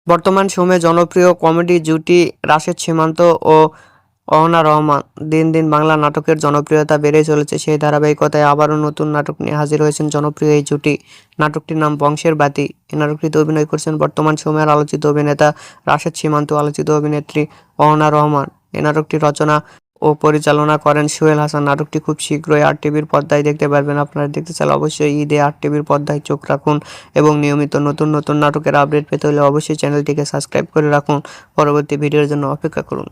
বর্তমান সময়ে জনপ্রিয় কমেডি জুটি রাশেদ সীমান্ত ও অহনা রহমান। দিন দিন বাংলা নাটকের জনপ্রিয়তা বেড়েই চলেছে। সেই ধারাবাহিকতায় আবারও নতুন নাটক নিয়ে হাজির হয়েছেন জনপ্রিয় এই জুটি। নাটকটির নাম বংশের বাতি। এই নাটকটিতে অভিনয় করছেন বর্তমান সময়ের আলোচিত অভিনেতা রাশেদ সীমান্ত, আলোচিত অভিনেত্রী অহনা রহমান। এই নাটকটি রচনা ও পরিচালনা করেন সোহেল হাসান। নাটকটি খুব শীঘ্রই আর টিভির পর্দায় দেখতে পারবেন। আপনারা দেখতে চাইলে অবশ্যই ঈদে আর টিভির পর্দায় চোখ রাখুন এবং নিয়মিত নতুন নতুন নাটকের আপডেট পেতে হলে অবশ্যই চ্যানেলটিকে সাবস্ক্রাইব করে রাখুন। পরবর্তী ভিডিওর জন্য অপেক্ষা করুন।